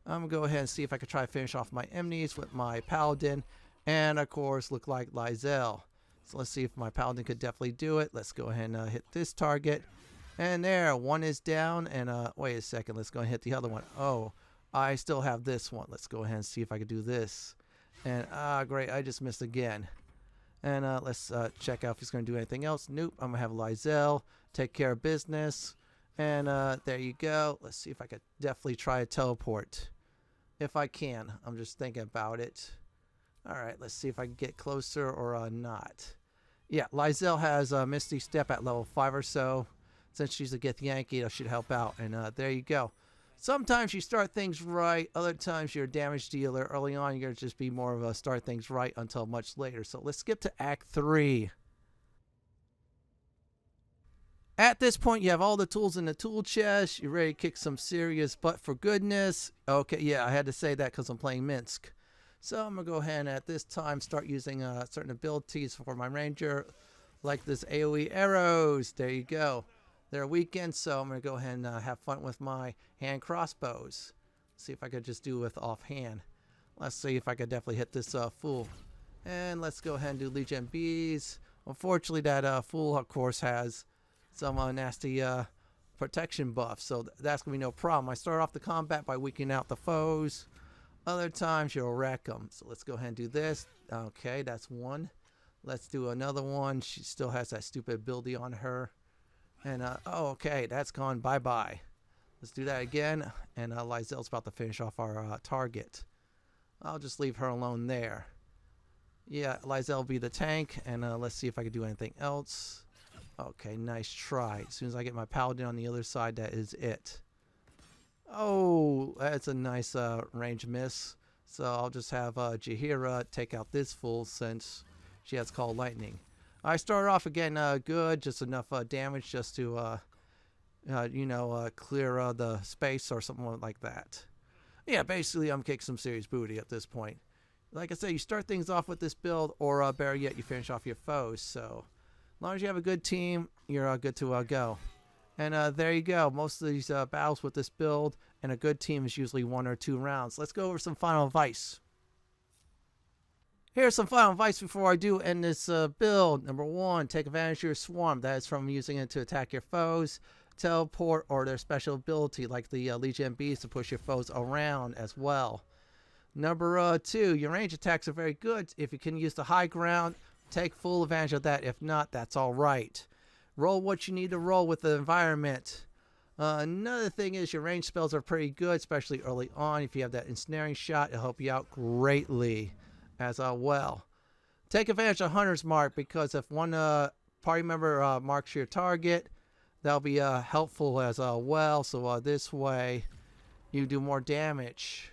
Speaker 1: I'm going to go ahead and see if I can try to finish off my enemies with my paladin, and of course look like Elixirs. So let's see if my paladin could definitely do it. Let's go ahead and hit this target. And there, one is down, and wait a second, let's go and hit the other one. Oh, I still have this one. Let's go ahead and see if I can do this. And great, I just missed again. And let's check out if he's going to do anything else. Nope, I'm going to have Elixirs take care of business. And there you go. Let's see if I could definitely try a teleport. If I can. I'm just thinking about it. Alright, let's see if I can get closer or not. Yeah, Elixirs has Misty Step at level 5 or so. Since she's a Githyanki, that should help out. And there you go. Sometimes you start things right. Other times you're a damage dealer. Early on, you're going to just be more of a start things right until much later. So let's skip to Act 3. At this point, you have all the tools in the tool chest. You're ready to kick some serious butt for goodness. Okay, yeah, I had to say that because I'm playing Minsk. So I'm going to go ahead and at this time start using certain abilities for my ranger. Like this AoE arrows. There you go. They're weakened, so I'm going to go ahead and have fun with my hand crossbows. See if I could just do it with offhand. Let's see if I could definitely hit this fool. And let's go ahead and do Legion Bees. Unfortunately, that fool, of course, has some nasty protection buff, so that's going to be no problem. I start off the combat by weakening out the foes. Other times, you'll wreck them. So let's go ahead and do this. Okay, that's one. Let's do another one. She still has that stupid ability on her. And, oh, okay, that's gone bye-bye. Let's do that again. And Elixirs about to finish off our target. I'll just leave her alone there. Yeah, Elixirs will be the tank. And let's see if I can do anything else. Okay, nice try. As soon as I get my paladin on the other side, that is it. Oh, that's a nice range miss. So I'll just have Jaheira take out this fool since she has Call Lightning. I started off again good, just enough damage just to, clear the space or something like that. Yeah, basically I'm kicking some serious booty at this point. Like I said, you start things off with this build, or better yet, you finish off your foes. So as long as you have a good team, you're good to go. And there you go. Most of these battles with this build and a good team is usually 1 or 2 rounds. Let's go over some final advice. Here's some final advice before I do end this build. Number 1, take advantage of your swarm. That is from using it to attack your foes, teleport, or their special ability like the Legion Bees to push your foes around as well. Number 2, your range attacks are very good. If you can use the high ground, take full advantage of that. If not, that's alright. Roll what you need to roll with the environment. Another thing is your range spells are pretty good, especially early on. If you have that ensnaring shot, it'll help you out greatly as well. Take advantage of Hunter's Mark, because if one party member marks your target, that'll be helpful as well. So this way you do more damage.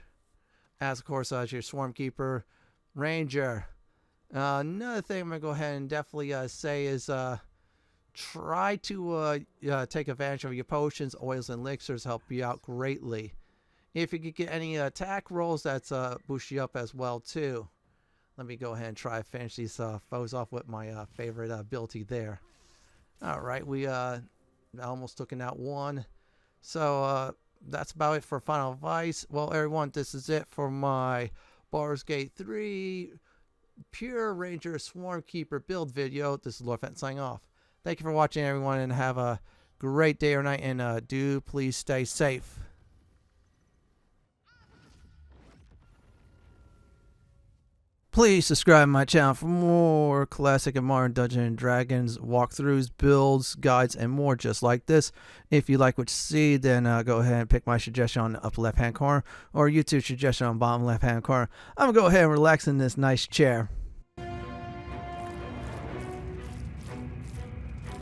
Speaker 1: As of course as your Swarmkeeper Ranger. Another thing I'm going to go ahead and definitely say is try to take advantage of your potions, oils, and elixirs help you out greatly. If you could get any attack rolls, that's boost you up as well too. Let me go ahead and try to finish these foes off with my favorite ability there. Alright, we almost took out one. So that's about it for final advice. Well, everyone, this is it for my Baldur's Gate 3 Pure Ranger Swarmkeeper build video. This is Lord Fenton signing off. Thank you for watching, everyone, and have a great day or night, and do please stay safe. Please subscribe to my channel for more classic and modern Dungeons & Dragons walkthroughs, builds, guides, and more just like this. If you like what you see, then go ahead and pick my suggestion on the upper left-hand corner, or YouTube suggestion on the bottom left-hand corner. I'm going to go ahead and relax in this nice chair.